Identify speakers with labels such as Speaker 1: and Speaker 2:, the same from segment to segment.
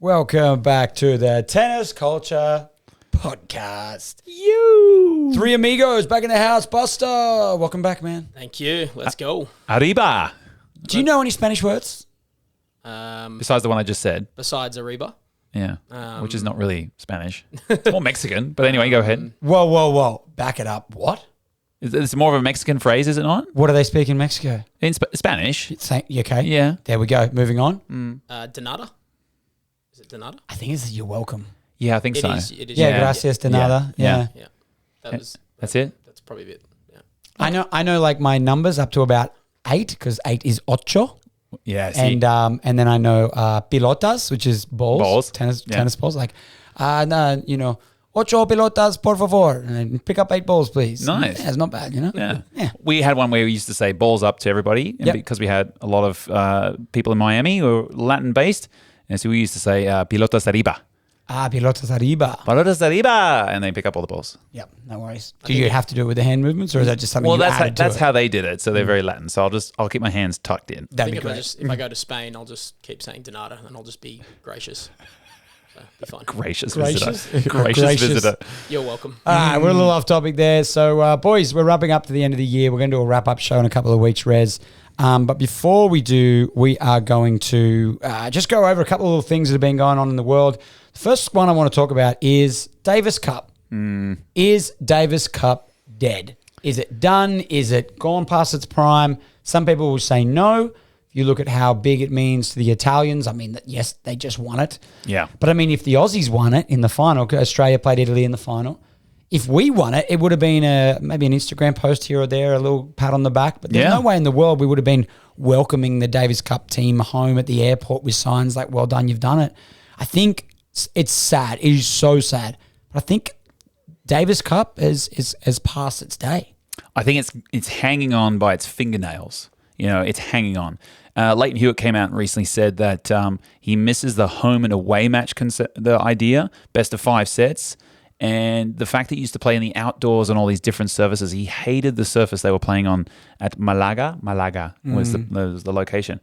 Speaker 1: Welcome back to the Tennis Culture Podcast. Three amigos back in the house. Buster, welcome back, man.
Speaker 2: Thank you. Let's go.
Speaker 3: Arriba.
Speaker 1: Do you know any Spanish words?
Speaker 3: Besides the one I just said.
Speaker 2: Besides Ariba.
Speaker 3: Yeah. Which is not really Spanish. It's more Mexican. But anyway, go ahead.
Speaker 1: Whoa. Back it up. What?
Speaker 3: It's more of a Mexican phrase, is it not?
Speaker 1: What do they speak in Mexico?
Speaker 3: In Spanish.
Speaker 1: You okay?
Speaker 3: Yeah.
Speaker 1: There we go. Moving on.
Speaker 2: De nada? Is it de nada?
Speaker 1: I think it's you're welcome.
Speaker 3: Yeah, I think so.
Speaker 2: It is.
Speaker 1: Yeah, gracias de nada. Yeah.
Speaker 2: Yeah.
Speaker 3: That's it?
Speaker 2: That's probably a bit. Yeah.
Speaker 1: I know like my numbers up to about 8 because 8 is ocho.
Speaker 3: Yeah. See?
Speaker 1: And then I know pilotas, which is balls. Tennis balls. Like, no, ocho pelotas, por favor. And pick up 8 balls, please.
Speaker 3: Nice.
Speaker 1: Yeah, it's not bad,
Speaker 3: Yeah.
Speaker 1: Yeah.
Speaker 3: We had one where we used to say balls up to everybody because we had a lot of people in Miami who were Latin based. And so we used to say pilotas arriba.
Speaker 1: Pilotas arriba.
Speaker 3: Pilotas arriba. And they pick up all the balls.
Speaker 1: Yep, no worries. Do you have to do it with the hand movements or is that just something you added to
Speaker 3: that's
Speaker 1: it?
Speaker 3: how they did it. So they're very Latin. So I'll keep my hands tucked in.
Speaker 1: That'd be
Speaker 2: If
Speaker 1: great.
Speaker 2: if I go to Spain, I'll just keep saying de nada and I'll just be gracious. So be fine.
Speaker 3: Gracious
Speaker 1: Gracious?
Speaker 3: visitor. Gracious
Speaker 1: Gracious.
Speaker 3: visitor.
Speaker 2: You're welcome.
Speaker 1: All right, we're a little off topic there. So, boys, we're wrapping up to the end of the year. We're going to do a wrap-up show in a couple of weeks, Rez. But before we do, we are going to just go over a couple of things that have been going on in the world. The first one I want to talk about is Davis Cup. Is Davis Cup dead? Is it done? Is it gone past its prime? Some people will say no. If you look at how big it means to the Italians, I mean, yes, they just won it.
Speaker 3: Yeah.
Speaker 1: But I mean, if the Aussies won it in the final, Australia played Italy in the final. If we won it, it would have been maybe an Instagram post here or there, a little pat on the back. But there's no way in the world we would have been welcoming the Davis Cup team home at the airport with signs like, well done, you've done it. I think it's sad. It is so sad. But I think Davis Cup has passed its day.
Speaker 3: I think it's hanging on by its fingernails. It's hanging on. Leighton Hewitt came out and recently said that he misses the home and away match the idea, best of 5 sets. And the fact that he used to play in the outdoors on all these different surfaces, he hated the surface they were playing on at Malaga. Malaga was the location.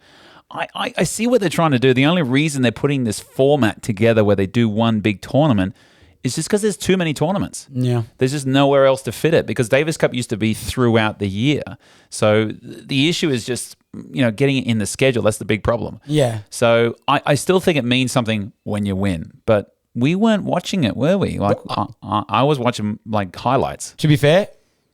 Speaker 3: I see what they're trying to do. The only reason they're putting this format together where they do one big tournament is just because there's too many tournaments.
Speaker 1: Yeah.
Speaker 3: There's just nowhere else to fit it because Davis Cup used to be throughout the year. So the issue is just, getting it in the schedule. That's the big problem.
Speaker 1: Yeah.
Speaker 3: So I still think it means something when you win, but we weren't watching it, were we? Like I was watching like highlights.
Speaker 1: To be fair,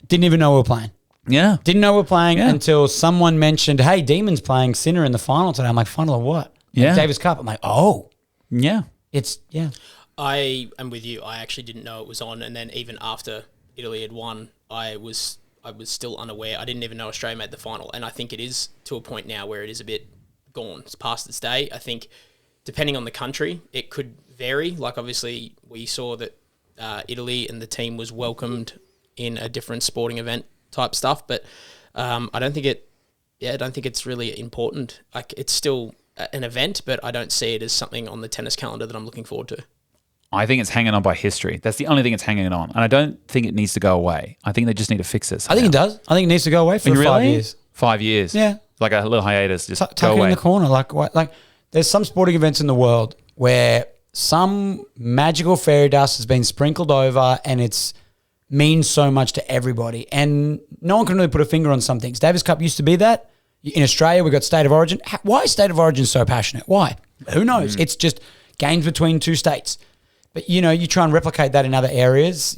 Speaker 1: didn't even know we were playing.
Speaker 3: Yeah.
Speaker 1: Didn't know we were playing until someone mentioned, hey, Demons playing Sinner in the final today. I'm like, final of what?
Speaker 3: Yeah.
Speaker 1: Davis Cup. I'm like, oh.
Speaker 3: Yeah.
Speaker 2: I am with you. I actually didn't know it was on. And then even after Italy had won, I was still unaware. I didn't even know Australia made the final. And I think it is to a point now where it is a bit gone. It's past its day. I think depending on the country, it could vary. Like obviously we saw that Italy and the team was welcomed in a different sporting event type stuff. But I don't think it's really important. Like it's still an event, but I don't see it as something on the tennis calendar that I'm looking forward to.
Speaker 3: I think it's hanging on by history. That's the only thing it's hanging on. And I don't think it needs to go away. I think they just need to fix it somehow.
Speaker 1: I think it does. I think it needs to go away for 5 years.
Speaker 3: 5 years.
Speaker 1: Yeah.
Speaker 3: Like a little hiatus. Just
Speaker 1: Tuck
Speaker 3: go
Speaker 1: it
Speaker 3: away.
Speaker 1: in the corner. Like there's some sporting events in the world where some magical fairy dust has been sprinkled over and it's means so much to everybody. And no one can really put a finger on some things. Davis Cup used to be that. In Australia, we've got State of Origin. Why is State of Origin so passionate? Why? Who knows? It's just games between two states. But, you try and replicate that in other areas.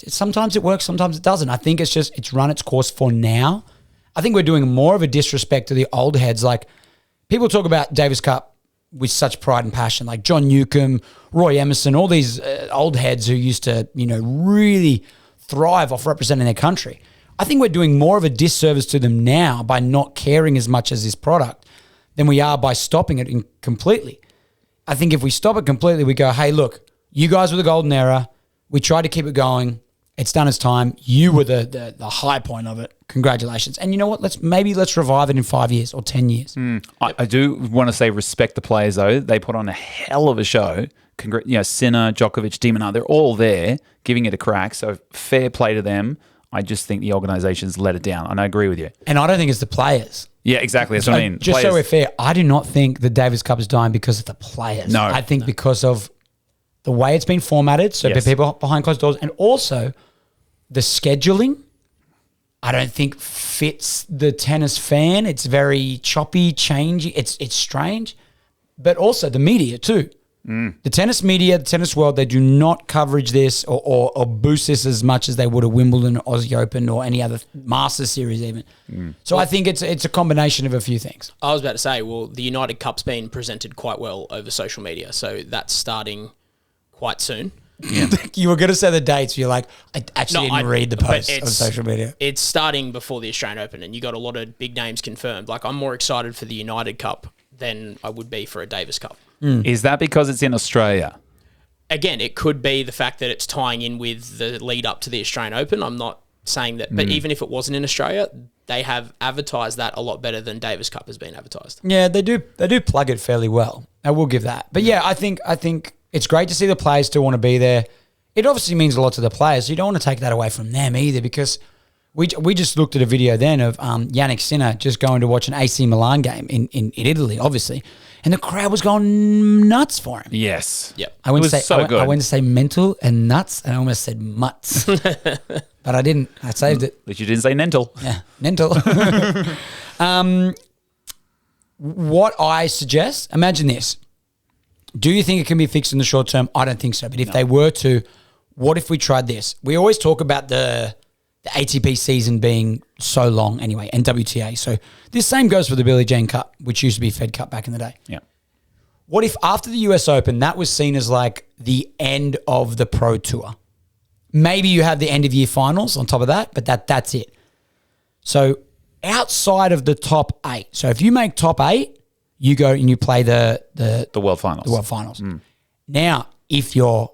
Speaker 1: Sometimes it works, sometimes it doesn't. I think it's run its course for now. I think we're doing more of a disrespect to the old heads. Like, people talk about Davis Cup with such pride and passion, like John Newcomb, Roy Emerson, all these old heads who used to, really thrive off representing their country. I think we're doing more of a disservice to them now by not caring as much as this product than we are by stopping it completely. I think if we stop it completely, we go, hey, look, you guys were the golden era. We tried to keep it going. It's done its time. You were the high point of it. Congratulations. And you know what? Let's revive it in 5 years or 10 years.
Speaker 3: I do want to say respect the players, though. They put on a hell of a show. Sinner, Djokovic, Demina, they're all there giving it a crack. So fair play to them. I just think the organization's let it down. And I agree with you.
Speaker 1: And I don't think it's the players.
Speaker 3: Yeah, exactly. That's what I mean.
Speaker 1: Just so we're fair, I do not think the Davis Cup is dying because of the players.
Speaker 3: No.
Speaker 1: I think because of the way it's been formatted, so
Speaker 3: Yes.
Speaker 1: people behind closed doors, and also the scheduling, I don't think fits the tennis fan. It's very choppy, changey. It's strange. But also the media too. The tennis media, the tennis world, they do not coverage this or boost this as much as they would a Wimbledon, Aussie Open, or any other Masters series even. So I think it's a combination of a few things.
Speaker 2: I was about to say, well, the United Cup's been presented quite well over social media, so that's starting quite soon.
Speaker 1: You were going to say the dates. You're like, I actually didn't read the
Speaker 2: but
Speaker 1: post on
Speaker 2: it's-
Speaker 1: social media.
Speaker 2: It's starting before the Australian Open, and you got a lot of big names confirmed. Like, I'm more excited for the United Cup than I would be for a Davis Cup.
Speaker 3: Is that because it's in Australia?
Speaker 2: Again, it could be the fact that it's tying in with the lead up to the Australian Open. I'm not saying that, but even if it wasn't in Australia, they have advertised that a lot better than Davis Cup has been advertised.
Speaker 1: Yeah, they do plug it fairly well. I will give that. But yeah, I think it's great to see the players still want to be there. It obviously means a lot to the players. You don't want to take that away from them either, because we just looked at a video then of Yannick Sinner just going to watch an AC Milan game in Italy, obviously, and the crowd was going nuts for him.
Speaker 3: Yes.
Speaker 2: Yep.
Speaker 1: I went
Speaker 3: It
Speaker 1: to
Speaker 3: was
Speaker 1: say
Speaker 3: so good.
Speaker 1: I went to say mental and nuts, and I almost said mutts, but I didn't. I saved it.
Speaker 3: At least you didn't say Nental.
Speaker 1: Yeah, mental. What I suggest, imagine this. Do you think it can be fixed in the short term? I don't think so. But if they were to, what if we tried this? We always talk about the ATP season being so long anyway, and WTA. So this same goes for the Billie Jean Cup, which used to be Fed Cup back in the day.
Speaker 3: Yeah.
Speaker 1: What if after the US Open, that was seen as like the end of the Pro Tour? Maybe you have the end of year finals on top of that, but that's it. So outside of the top 8, so if you make top 8, you go and you play the
Speaker 3: World Finals.
Speaker 1: the World Finals. Now, if you're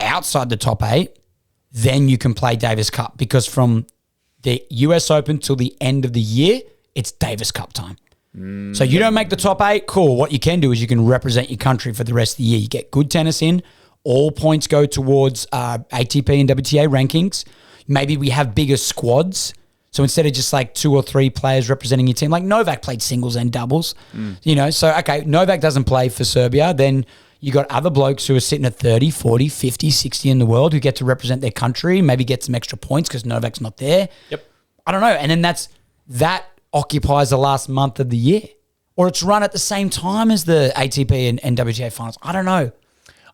Speaker 1: outside the top 8, then you can play Davis Cup, because from the US Open till the end of the year, it's Davis Cup time. So you don't make the top 8, cool. What you can do is you can represent your country for the rest of the year. You get good tennis in. All points go towards ATP and WTA rankings. Maybe we have bigger squads. So instead of just like 2 or 3 players representing your team, like Novak played singles and doubles, so, okay, Novak doesn't play for Serbia. Then you got other blokes who are sitting at 30, 40, 50, 60 in the world who get to represent their country, maybe get some extra points because Novak's not there.
Speaker 2: Yep.
Speaker 1: I don't know. And then that occupies the last month of the year. Or it's run at the same time as the ATP and WTA finals. I don't know.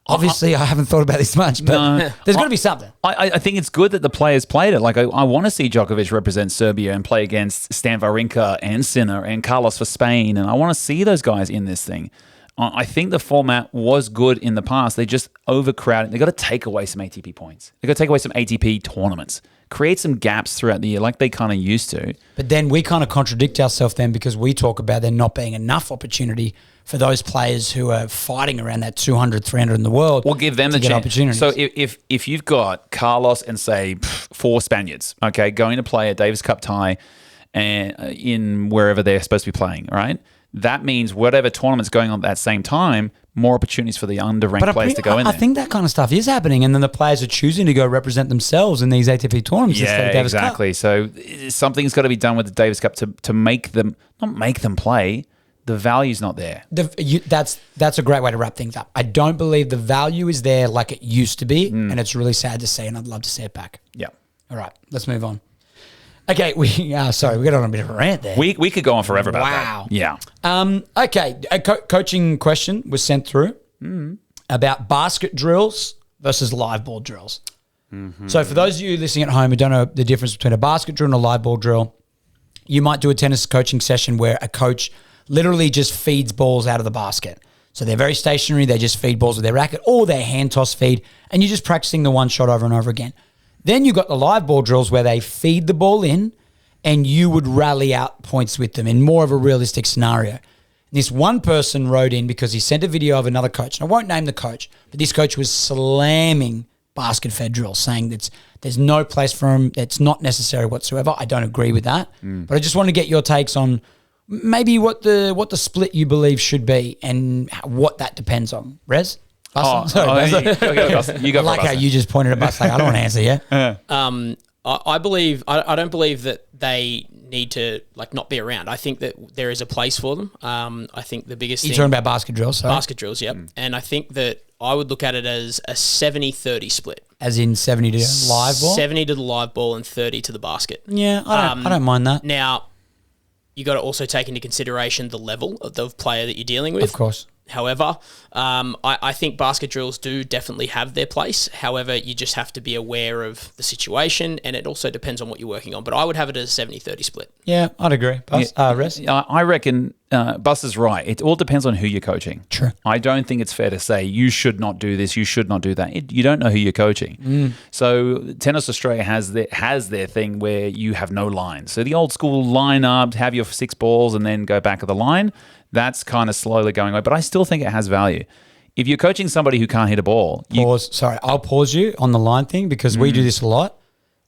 Speaker 1: Obviously, I haven't thought about this much, but there's got to be something.
Speaker 3: I think it's good that the players played it. Like, I want to see Djokovic represent Serbia and play against Stan Wawrinka and Sinner and Carlos for Spain, and I want to see those guys in this thing. I think the format was good in the past. They just overcrowded. They got to take away some ATP points. They got to take away some ATP tournaments. Create some gaps throughout the year like they kind of used to.
Speaker 1: But then we kind of contradict ourselves then, because we talk about there not being enough opportunity for those players who are fighting around that 200, 300 in the world.
Speaker 3: We'll give them
Speaker 1: to
Speaker 3: the
Speaker 1: get
Speaker 3: chance.
Speaker 1: opportunities.
Speaker 3: So if you've got Carlos and say 4 Spaniards, okay, going to play a Davis Cup tie and in wherever they're supposed to be playing, right? That means whatever tournament's going on at that same time, more opportunities for the underranked players to go in
Speaker 1: I
Speaker 3: there.
Speaker 1: think that kind of stuff is happening, and then the players are choosing to go represent themselves in these ATP tournaments instead
Speaker 3: Yeah,
Speaker 1: of Davis Cup.
Speaker 3: exactly. So something's got to be done with the Davis Cup to make them, not make them play. The value's not there.
Speaker 1: That's a great way to wrap things up. I don't believe the value is there like it used to be, and it's really sad to see, and I'd love to see it back.
Speaker 3: Yeah.
Speaker 1: All right, let's move on. Okay, we got on a bit of a rant there.
Speaker 3: We could go on forever about
Speaker 1: Wow.
Speaker 3: that. Yeah.
Speaker 1: Okay, a coaching question was sent through about basket drills versus live ball drills. So for those of you listening at home who don't know the difference between a basket drill and a live ball drill, you might do a tennis coaching session where a coach literally just feeds balls out of the basket. So they're very stationary. They just feed balls with their racket or their hand toss feed, and you're just practicing the one shot over and over again. Then you've got the live ball drills where they feed the ball in and you would rally out points with them in more of a realistic scenario. And this one person wrote in because he sent a video of another coach. And I won't name the coach, but this coach was slamming basket fed drills, saying that there's no place for him. It's not necessary whatsoever. I don't agree with that. But I just want to get your takes on maybe what the split you believe should be and what that depends on. Rez? Sorry, Buzzer.
Speaker 3: You go
Speaker 1: I like how you just pointed at us like, I don't want to answer yet.
Speaker 2: I believe I don't believe that they need to like not be around. I think that there is a place for them. I think the biggest
Speaker 1: You're
Speaker 2: thing,
Speaker 1: talking about basket drills, sorry.
Speaker 2: basket drills, yep. And I think that I would look at it as a 70-30 split.
Speaker 1: As in 70 to live ball?
Speaker 2: 70 to the live ball and 30 to the basket.
Speaker 1: Yeah, I don't mind that.
Speaker 2: Now, you got to also take into consideration the level of the player that you're dealing with.
Speaker 1: Of course.
Speaker 2: However, I think basket drills do definitely have their place. However, you just have to be aware of the situation, and it also depends on what you're working on. But I would have it as a 70-30 split.
Speaker 1: Yeah, I'd agree. Rez?
Speaker 3: I reckon Buster's right. It all depends on who you're coaching.
Speaker 1: True.
Speaker 3: I don't think it's fair to say you should not do this, you should not do that. You don't know who you're coaching. So Tennis Australia has their thing where you have no line. So the old school line up, have your 6 balls and then go back of the line. That's kind of slowly going away, but I still think it has value. If you're coaching somebody who can't hit a ball,
Speaker 1: Pause. Sorry, I'll pause you on the line thing because we do this a lot.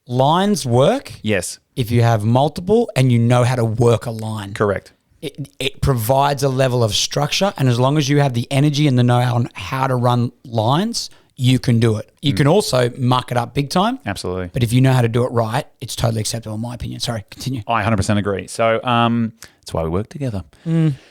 Speaker 1: Lines work
Speaker 3: yes,
Speaker 1: if you have multiple and you know how to work a line.
Speaker 3: correct.
Speaker 1: It provides a level of structure, and as long as you have the energy and the know-how on how to run lines, you can do it. You can also muck it up big time.
Speaker 3: Absolutely.
Speaker 1: But if you know how to do it right, it's totally acceptable in my opinion. Sorry, continue.
Speaker 3: I 100% agree. So that's why we work together.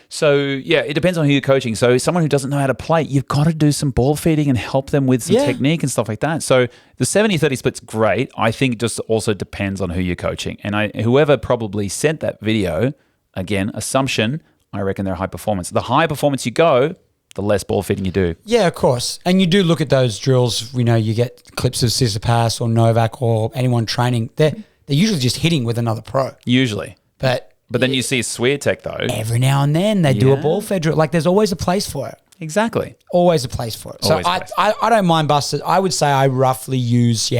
Speaker 3: So, yeah, it depends on who you're coaching. So someone who doesn't know how to play, you've got to do some ball feeding and help them with some technique and stuff like that. So the 70-30 split's great. I think it just also depends on who you're coaching. And whoever probably sent that video, again, assumption, I reckon they're high performance. The higher performance you go, the less ball feeding you do.
Speaker 1: Yeah, of course. And you do look at those drills, you get clips of Tsitsipas or Novak or anyone training. They're usually just hitting with another pro.
Speaker 3: Usually.
Speaker 1: But
Speaker 3: then you see Swiatek, though.
Speaker 1: every now and then they do a ball fed drill. Like there's always a place for it.
Speaker 3: Exactly.
Speaker 1: Always a place for it. So
Speaker 3: Always a place.
Speaker 1: I don't mind busters. I would say I roughly use,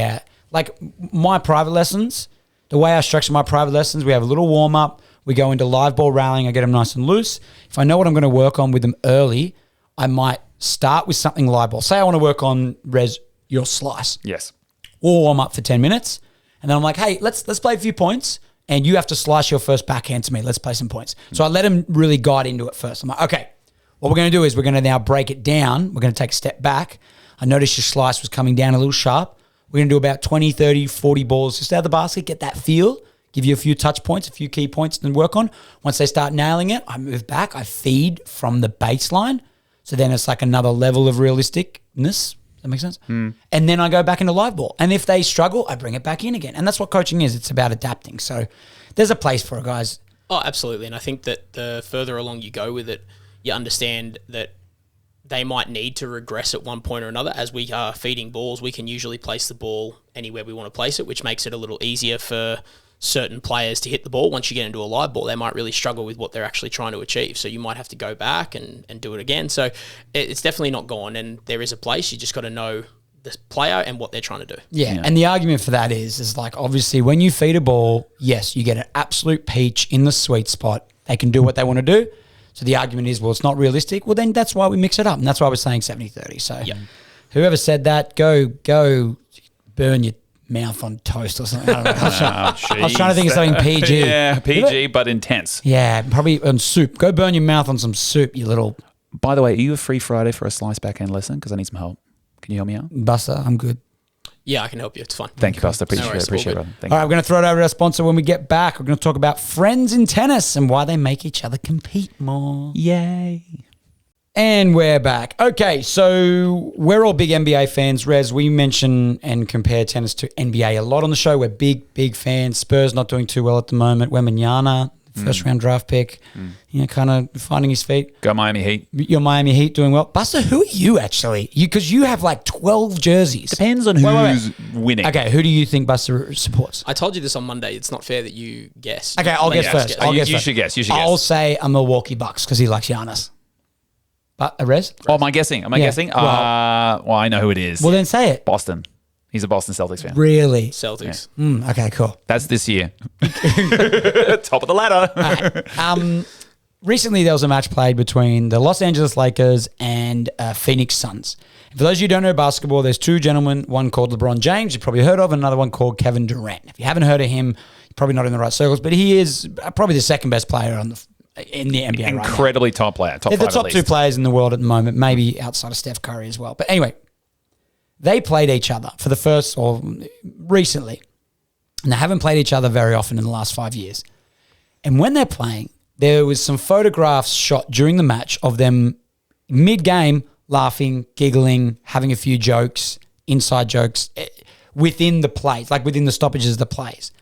Speaker 1: like my private lessons, the way I structure my private lessons, we have a little warm up. We go into live ball rallying. I get them nice and loose. If I know what I'm going to work on with them early, I might start with something live ball. Say I want to work on your slice.
Speaker 3: Yes.
Speaker 1: We'll warm up for 10 minutes. And then I'm like, hey, let's play a few points. And you have to slice your first backhand to me. Let's play some points. So I let him really guide into it first. I'm like, okay, what we're going to do is we're going to now break it down. We're going to take a step back. I noticed your slice was coming down a little sharp. We're going to do about 20, 30, 40 balls just out of the basket, get that feel, give you a few touch points, a few key points to work on. Once they start nailing it, I move back. I feed from the baseline. So then it's like another level of realisticness. That makes sense? And then I go back into live ball. And if they struggle, I bring it back in again. And that's what coaching is. It's about adapting. So there's a place for it, guys.
Speaker 2: Oh, absolutely. And I think that the further along you go with it, you understand that they might need to regress at one point or another. As we are feeding balls, we can usually place the ball anywhere we want to place it, which makes it a little easier for certain players to hit the ball. Once you get into a live ball, they might really struggle with what they're actually trying to achieve. So you might have to go back and do it again. So it's definitely not gone, and there is a place. You just got to know the player and what they're trying to do.
Speaker 1: Yeah. And the argument for that is like, obviously when you feed a ball, yes, you get an absolute peach in the sweet spot. They can do what they want to do. So the argument is, well, it's not realistic. Well, then that's why we mix it up. And that's why we're saying 70-30. So whoever said that, go burn your mouth on toast or something. I don't know. I was trying to think of something PG.
Speaker 3: Yeah, PG, but intense.
Speaker 1: Yeah, probably on soup. Go burn your mouth on some soup, you little
Speaker 3: By the way, are you a free Friday for a slice backhand lesson? Because I need some help. Can you help me out?
Speaker 1: Buster. I'm good.
Speaker 2: Yeah, I can help you. It's fun.
Speaker 3: Thank you, Buster. Appreciate
Speaker 2: worries,
Speaker 3: it. Appreciate it,
Speaker 2: all
Speaker 3: brother. Thank
Speaker 1: All
Speaker 3: you.
Speaker 1: right, we're going to throw it over to our sponsor when we get back. We're going to talk about friends in tennis and why they make each other compete more.
Speaker 3: Yay.
Speaker 1: And we're back. Okay, so we're all big NBA fans. Rez, we mention and compare tennis to NBA a lot on the show. We're big fans. Spurs not doing too well at the moment. Wembanyama, first round draft pick, kind of finding his feet.
Speaker 3: Go Miami Heat.
Speaker 1: Your Miami Heat doing well. Buster, who are you actually? Because you have like 12 jerseys.
Speaker 3: Depends on
Speaker 1: Wait.
Speaker 3: who's winning.
Speaker 1: Okay, who do you think Buster supports?
Speaker 2: I told you this on Monday. It's not fair that you guess.
Speaker 1: Okay, I'll guess first.
Speaker 3: You should guess.
Speaker 1: I'll say a Milwaukee Bucks because he likes Giannis. But Rez?
Speaker 3: Oh, am I guessing? Am I guessing?
Speaker 1: Well,
Speaker 3: I know who it is.
Speaker 1: Well, then say it.
Speaker 3: Boston. He's a Boston Celtics fan.
Speaker 1: Really?
Speaker 2: Celtics.
Speaker 1: Okay, cool.
Speaker 3: That's this year. Top of the ladder.
Speaker 1: Recently, there was a match played between the Los Angeles Lakers and Phoenix Suns. And for those of you who don't know basketball, there's two gentlemen, one called LeBron James, you've probably heard of, and another one called Kevin Durant. If you haven't heard of him, you're probably not in the right circles, but he is probably the second best player in the NBA right now.
Speaker 3: Incredibly top player. Top
Speaker 1: They're
Speaker 3: five
Speaker 1: the top
Speaker 3: at
Speaker 1: two
Speaker 3: least.
Speaker 1: players in the world at the moment, maybe outside of Steph Curry as well. But anyway, they played each other for the first, or recently. and they haven't played each other very often in the last 5 years. And when they're playing, there was some photographs shot during the match of them mid-game laughing, giggling, having a few jokes, inside jokes within the plays, like within the stoppages of the plays.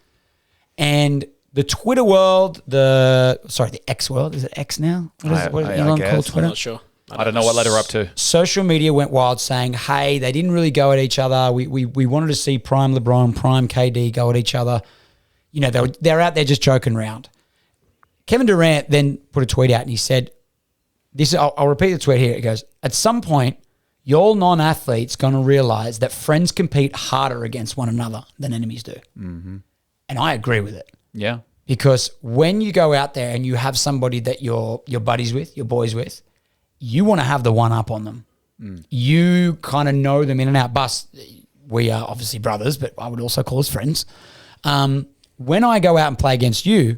Speaker 1: And the Twitter world, the X world, is it X now? What is Elon called Twitter?
Speaker 2: I'm not sure.
Speaker 3: I don't know what led her up to.
Speaker 1: Social media went wild saying, hey, they didn't really go at each other. We wanted to see Prime LeBron, Prime KD go at each other. You know, they're out there just joking around. Kevin Durant then put a tweet out and he said, I'll repeat the tweet here. It goes, at some point, your non-athletes going to realize that friends compete harder against one another than enemies do. Mm-hmm. And I agree with it.
Speaker 3: Yeah.
Speaker 1: Because when you go out there and you have somebody that you're buddies with, you're boys with, you want to have the one up on them. Mm. You kind of know them in and out. Bus, we are obviously brothers, but I would also call us friends. When I go out and play against you,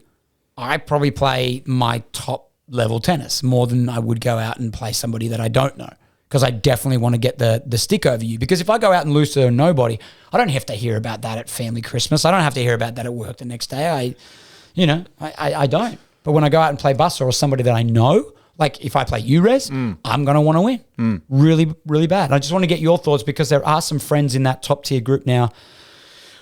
Speaker 1: I probably play my top level tennis more than I would go out and play somebody that I don't know, because I definitely want to get the stick over you. Because if I go out and lose to nobody, I don't have to hear about that at family Christmas. I don't have to hear about that at work the next day. I don't. But when I go out and play Buster or somebody that I know, like if I play you, Rez, I'm going to want to win really, really bad. I just want to get your thoughts, because there are some friends in that top tier group now.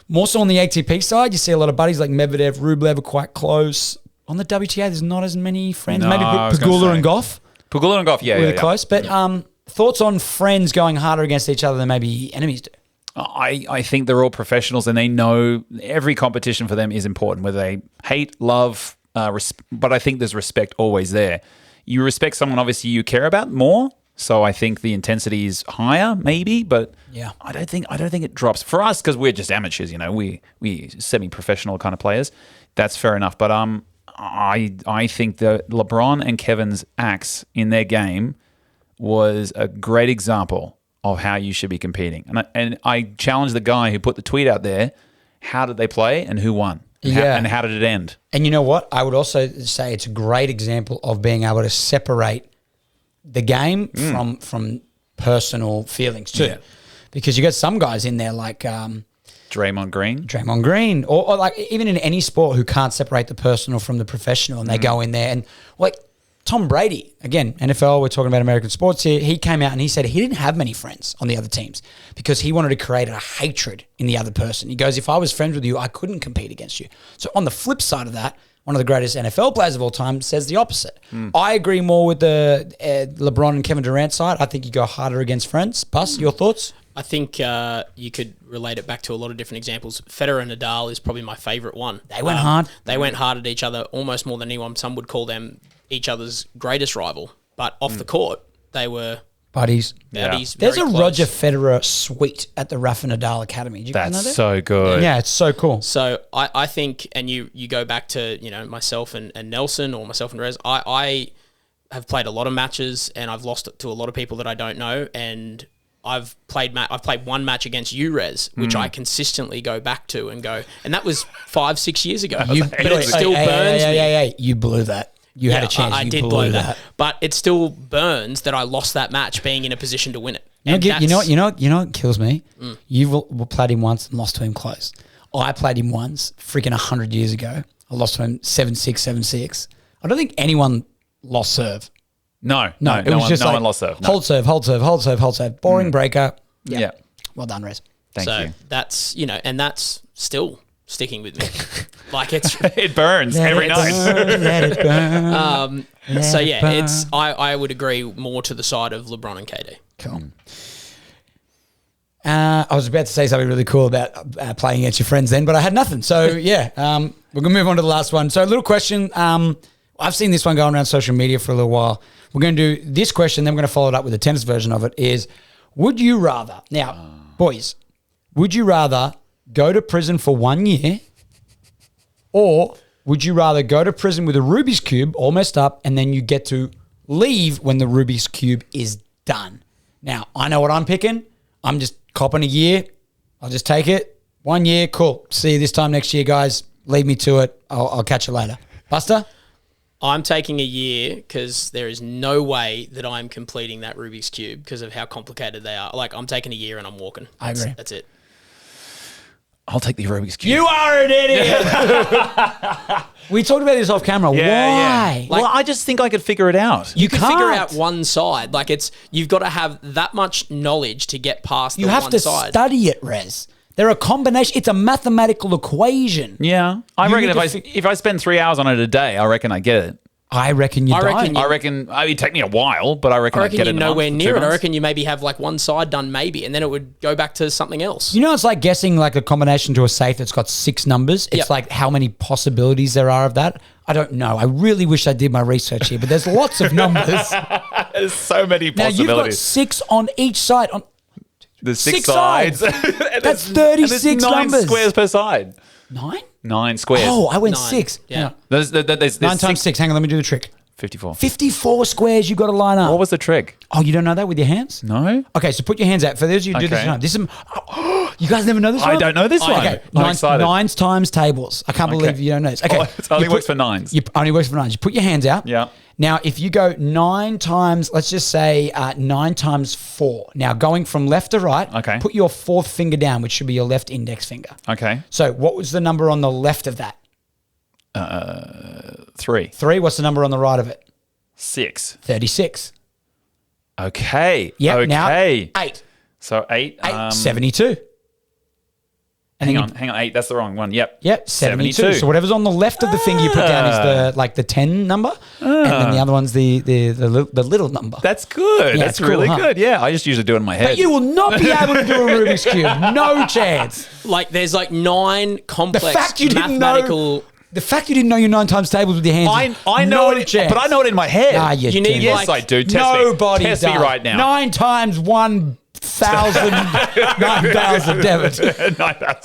Speaker 1: More so on the ATP side, you see a lot of buddies like Medvedev, Rublev are quite close. On the WTA, there's not as many friends.
Speaker 3: No,
Speaker 1: Maybe Pegula and Goff.
Speaker 3: Pegula and Goff,
Speaker 1: really close. But thoughts on friends going harder against each other than maybe enemies do?
Speaker 3: I think they're all professionals and they know every competition for them is important, whether they hate, love, but I think there's respect always there. You respect someone obviously you care about more, so I think the intensity is higher maybe, but
Speaker 1: yeah.
Speaker 3: I don't think it drops for us, because we're just amateurs, you know, we semi-professional kind of players. That's fair enough, but I think that LeBron and Kevin's acts in their game was a great example of how you should be competing. And I challenge the guy who put the tweet out there, how did they play and who won? And how did it end?
Speaker 1: And you know what? I would also say it's a great example of being able to separate the game from personal feelings too. Yeah. Because you got some guys in there like
Speaker 3: Draymond
Speaker 1: Green, or like even in any sport, who can't separate the personal from the professional, and they go in there and like Tom Brady, again, NFL, we're talking about American sports here. He came out and he said he didn't have many friends on the other teams because he wanted to create a hatred in the other person. He goes, if I was friends with you, I couldn't compete against you. So on the flip side of that, one of the greatest NFL players of all time says the opposite. I agree more with the LeBron and Kevin Durant side. I think you go harder against friends. Bus, your thoughts?
Speaker 2: I think you could relate it back to a lot of different examples. Federer and Nadal is probably my favourite one.
Speaker 1: They went hard.
Speaker 2: They went hard at each other almost more than anyone. Some would call them each other's greatest rival. But off the court, they were
Speaker 1: buddies.
Speaker 2: There's
Speaker 1: a Roger Federer suite at the Rafa Nadal Academy. Did you know that?
Speaker 3: That's so good.
Speaker 1: Yeah, it's so cool.
Speaker 2: So I think, and you go back to myself and Nelson, or myself and Rez, I have played a lot of matches and I've lost to a lot of people that I don't know, and I've played one match against you, Rez, which I consistently go back to and that was 5-6 years ago. But it still burns me.
Speaker 1: You blew that. You had a chance.
Speaker 2: I did blow that. But it still burns that I lost that match being in a position to win it.
Speaker 1: You know what kills me? You played him once and lost to him close. I played him once, freaking 100 years ago. I lost to him 7-6, 7-6. I don't think anyone lost serve.
Speaker 3: No, it was just no one lost serve. No.
Speaker 1: Hold serve. Boring breaker.
Speaker 3: Yeah.
Speaker 1: Well done, Rez.
Speaker 3: Thank you.
Speaker 2: That's, and that's still sticking with me. Like
Speaker 3: it burns every night.
Speaker 1: Let it burn.
Speaker 2: I would agree more to the side of LeBron and KD.
Speaker 1: Cool. I was about to say something really cool about playing against your friends then, but I had nothing. So we're going to move on to the last one. So a little question. I've seen this one going around social media for a little while. We're going to do this question, then we're going to follow it up with a tennis version of it, is would you rather, now, boys, would you rather go to prison for 1 year, or would you rather go to prison with a Rubik's Cube all messed up and then you get to leave when the Rubik's Cube is done? Now, I know what I'm picking. I'm just copping a year. I'll just take it. 1 year, cool. See you this time next year, guys. Leave me to it. I'll catch you later. Buster?
Speaker 2: I'm taking a year because there is no way that I'm completing that Rubik's Cube because of how complicated they are. Like, I'm taking a year and I'm walking.
Speaker 1: I agree.
Speaker 2: That's it.
Speaker 3: I'll take the Rubik's Cube.
Speaker 1: You are an idiot. We talked about this off camera. Why?
Speaker 3: Yeah. Well, I just think I could figure it out.
Speaker 2: You could
Speaker 1: can't.
Speaker 2: figure out one side. Like you've got to have that much knowledge to get past
Speaker 1: You
Speaker 2: the
Speaker 1: have
Speaker 2: one
Speaker 1: to
Speaker 2: side.
Speaker 1: study it, Rez. They're a combination. It's a mathematical equation.
Speaker 3: Yeah. I
Speaker 1: You
Speaker 3: reckon
Speaker 1: need
Speaker 3: if
Speaker 1: to
Speaker 3: if I spend 3 hours on it a day, I reckon I get it.
Speaker 1: I reckon you
Speaker 2: I
Speaker 1: don't.
Speaker 2: reckon
Speaker 3: I reckon it'd take me a while, but I reckon
Speaker 2: I
Speaker 3: I'd
Speaker 2: reckon
Speaker 3: get
Speaker 2: you're
Speaker 3: it in a
Speaker 2: nowhere
Speaker 3: month,
Speaker 2: near
Speaker 3: 2
Speaker 2: it. I
Speaker 3: months.
Speaker 2: reckon you maybe have like one side done maybe, and then it would go back to something else.
Speaker 1: You know, it's like guessing like a combination to a safe that's got 6 numbers. It's
Speaker 2: Yep.
Speaker 1: like how many possibilities there are of that. I don't know. I really wish I did my research here, but there's lots of numbers.
Speaker 3: There's so many
Speaker 1: Now you've got
Speaker 3: possibilities.
Speaker 1: 6 on each side. On
Speaker 3: There's
Speaker 1: six
Speaker 3: 6 sides.
Speaker 1: sides.
Speaker 3: And
Speaker 1: That's
Speaker 3: there's-
Speaker 1: 36
Speaker 3: and there's 9
Speaker 1: numbers.
Speaker 3: squares per side.
Speaker 1: 9?
Speaker 3: 9 squares.
Speaker 1: Oh, I went
Speaker 2: 9.
Speaker 1: 6.
Speaker 2: Yeah.
Speaker 1: Hang on.
Speaker 3: There's
Speaker 1: 9 times 6. Hang on, let me do the trick.
Speaker 3: 54.
Speaker 1: 54 squares you got to line up.
Speaker 3: What was the trick?
Speaker 1: Oh, you don't know that with your hands?
Speaker 3: No?
Speaker 1: Okay, so put your hands out. For those of you who do this
Speaker 3: Okay.
Speaker 1: at home, this is you guys never know this
Speaker 3: I
Speaker 1: one?
Speaker 3: don't know this one.
Speaker 1: Okay,
Speaker 3: I'm
Speaker 1: nines,
Speaker 3: excited.
Speaker 1: nines times tables. I can't believe you don't know this. Okay,
Speaker 3: Oh, it only
Speaker 1: you
Speaker 3: works for nines.
Speaker 1: You only works for nines. You put your hands out.
Speaker 3: Yeah.
Speaker 1: Now, if you go 9 times, let's just say 9 times 4. Now, going from left to right,
Speaker 3: Okay.
Speaker 1: put your 4th finger down, which should be your left index finger.
Speaker 3: Okay.
Speaker 1: So, what was the number on the left of that?
Speaker 3: 3.
Speaker 1: 3. What's the number on the right of it?
Speaker 3: 6.
Speaker 1: 36.
Speaker 3: Okay.
Speaker 1: Yep.
Speaker 3: Okay.
Speaker 1: Now, 8.
Speaker 3: So 8.
Speaker 1: 72. And
Speaker 3: Hang
Speaker 1: then
Speaker 3: on. Hang on. 8. That's the wrong one. Yep.
Speaker 1: Yep, 72.
Speaker 3: 72.
Speaker 1: So whatever's on the left of the finger you put down is the 10 number, and then the other one's the little number.
Speaker 3: That's good.
Speaker 1: Yeah,
Speaker 3: That's
Speaker 1: it's cool,
Speaker 3: really
Speaker 1: huh?
Speaker 3: good. Yeah. I just usually do it in my head.
Speaker 1: But you will not be able to do a Rubik's Cube. No chance.
Speaker 2: Like there's like 9
Speaker 1: The
Speaker 2: complex
Speaker 1: fact you didn't
Speaker 2: mathematical.
Speaker 1: know. The fact you didn't know your 9 times tables with your hands.
Speaker 3: I know
Speaker 1: no
Speaker 3: it,
Speaker 1: chance.
Speaker 3: but I know it in my head.
Speaker 1: Nah, you
Speaker 2: You need,
Speaker 1: do.
Speaker 3: Yes,
Speaker 2: like,
Speaker 3: I do. Test
Speaker 1: Nobody
Speaker 3: me. Test
Speaker 1: does.
Speaker 3: me right now.
Speaker 1: 9 times 1,000. 9,000. Damn it.
Speaker 3: 9,000.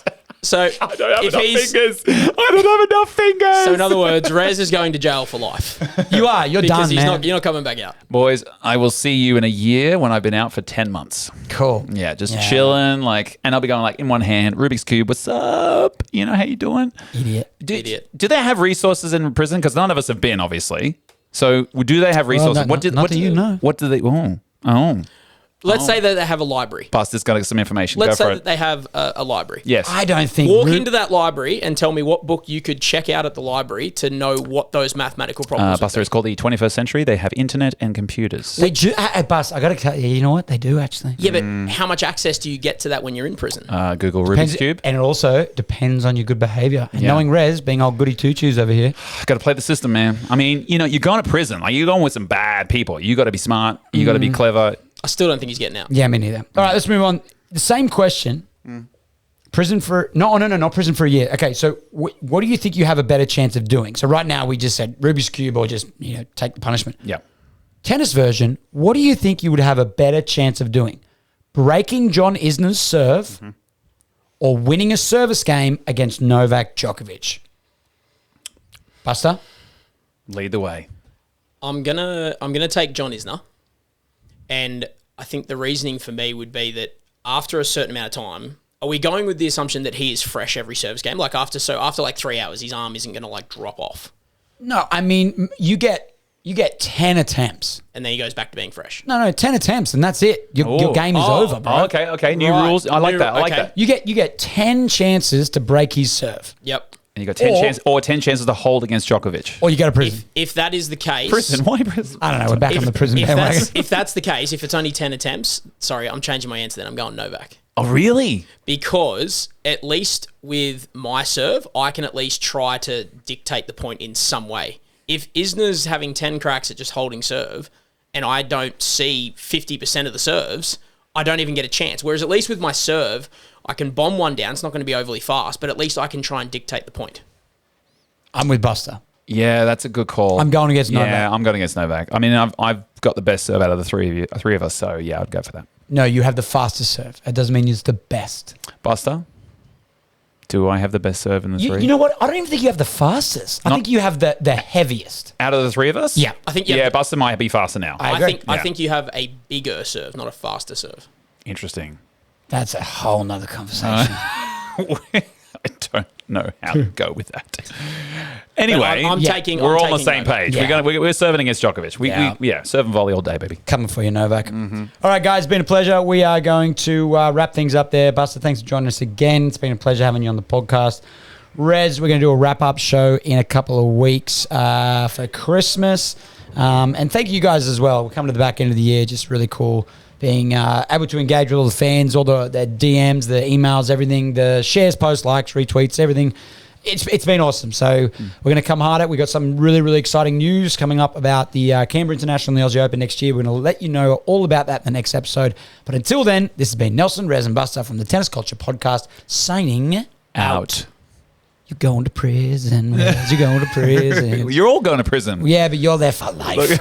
Speaker 2: So
Speaker 3: I don't have
Speaker 2: if
Speaker 3: enough
Speaker 2: he's
Speaker 3: fingers. I don't have enough fingers.
Speaker 2: so in other words, Rez is going to jail for life
Speaker 1: You are. You're
Speaker 2: because
Speaker 1: done, man.
Speaker 2: you're not coming back out.
Speaker 3: Boys, I will see you in a year when I've been out for 10 months.
Speaker 1: Cool.
Speaker 3: Yeah, just
Speaker 1: Yeah.
Speaker 3: chilling, and I'll be going in one hand, Rubik's Cube, what's up? You know, how you doing?
Speaker 1: Idiot.
Speaker 2: Idiot.
Speaker 3: Do they have resources in prison? Because none of us have been, obviously. So do they have resources?
Speaker 1: not that you know.
Speaker 3: What do they? Oh,
Speaker 2: Let's say that they have a library.
Speaker 3: Pastor's got some information.
Speaker 2: Let's
Speaker 3: Go
Speaker 2: say
Speaker 3: for
Speaker 2: that
Speaker 3: it.
Speaker 2: they have a library.
Speaker 3: Yes.
Speaker 1: I don't think.
Speaker 2: Walk into that library and tell me what book you could check out at the library to know what those mathematical problems are.
Speaker 3: Pastor, it's called the 21st century. They have internet and computers.
Speaker 1: They do. Bus, I got to tell you, you know what? They do actually.
Speaker 2: Yeah, but how much access do you get to that when you're in prison?
Speaker 3: Google Rubik's
Speaker 1: Depends-
Speaker 3: Cube.
Speaker 1: And it also depends on your good behavior. And
Speaker 3: Yeah.
Speaker 1: knowing Rez, being old goody two-shoes over here.
Speaker 3: Got to play the system, man. I mean, you're going to prison. You're going with some bad people. You got to be smart. You got to be clever.
Speaker 2: I still don't think he's getting out.
Speaker 1: Yeah, me neither. All right, let's move on. The same question. Prison for not prison for a year. Okay, so what do you think you have a better chance of doing? So right now we just said Rubik's Cube or just take the punishment.
Speaker 3: Yeah.
Speaker 1: Tennis version. What do you think you would have a better chance of doing? Breaking John Isner's serve, or winning a service game against Novak Djokovic? Buster.
Speaker 3: Lead the way.
Speaker 2: I'm gonna take John Isner, and I think the reasoning for me would be that after a certain amount of time, are we going with the assumption that he is fresh every service game? Like after like 3 hours, his arm isn't gonna like drop off,
Speaker 1: No, I mean you get 10 attempts.
Speaker 2: and then he goes back to being fresh.
Speaker 1: No, 10 attempts and that's it. Your game is over, bro.
Speaker 3: Oh, okay. New
Speaker 2: Right.
Speaker 3: rules. I like that. I like
Speaker 2: Okay.
Speaker 3: that.
Speaker 1: You get 10 chances to break his serve,
Speaker 2: Yep.
Speaker 3: And you got 10 chances, or 10 chances to hold against Djokovic.
Speaker 1: or you go to prison.
Speaker 2: If that is the case,
Speaker 3: Prison? Why prison?
Speaker 1: I don't know. We're back on the prison bandwagon.
Speaker 2: if that's the case, if it's only 10 attempts, sorry, I'm changing my answer then. I'm going Novak.
Speaker 3: Oh, really?
Speaker 2: Because at least with my serve, I can at least try to dictate the point in some way. If Isner's having 10 cracks at just holding serve and I don't see 50% of the serves, I don't even get a chance. Whereas at least with my serve, I can bomb one down. It's not going to be overly fast, but at least I can try and dictate the point.
Speaker 1: I'm with Buster.
Speaker 3: Yeah, that's a good call.
Speaker 1: I'm going against Novak.
Speaker 3: Yeah, I'm going against Novak. I mean, I've got the best serve out of the three of us, so yeah, I'd go for that.
Speaker 1: No, you have the fastest serve. It doesn't mean it's the best.
Speaker 3: Buster, do I have the best serve in the three?
Speaker 1: You know what? I don't even think you have the fastest. I think you have the heaviest.
Speaker 3: Out of the three of us?
Speaker 1: Yeah.
Speaker 2: I think you
Speaker 3: Yeah,
Speaker 2: have,
Speaker 3: Buster might be faster now.
Speaker 1: I agree.
Speaker 2: I
Speaker 3: Yeah.
Speaker 2: think you have a bigger serve, not a faster serve.
Speaker 3: Interesting.
Speaker 1: That's a whole nother conversation.
Speaker 3: I don't know how to go with that. Anyway,
Speaker 2: I'm
Speaker 1: Yeah.
Speaker 2: taking.
Speaker 3: we're
Speaker 2: I'm
Speaker 3: all on the
Speaker 2: taking
Speaker 3: same
Speaker 2: Novak.
Speaker 3: page.
Speaker 1: Yeah.
Speaker 3: We're serving against Djokovic. We serve and volley all day, baby.
Speaker 1: Coming for you, Novak. All right, guys, been a pleasure. We are going to wrap things up there. Buster, thanks for joining us again. It's been a pleasure having you on the podcast. Rez, we're going to do a wrap-up show in a couple of weeks for Christmas. And thank you guys as well. We're coming to the back end of the year. Just really cool being able to engage with all the fans, all the DMs, the emails, everything, the shares, posts, likes, retweets, everything. It's been awesome. So we're going to come hard at it. We've got some really, really exciting news coming up about the Canberra International and the Aussie Open next year. We're going to let you know all about that in the next episode. But until then, this has been Nelson, Rez, and Buster from the Tennis Culture Podcast signing
Speaker 3: Out.
Speaker 1: You're going to prison, Rez. You're going to prison.
Speaker 3: You're all going to prison.
Speaker 1: Yeah, but you're there for life.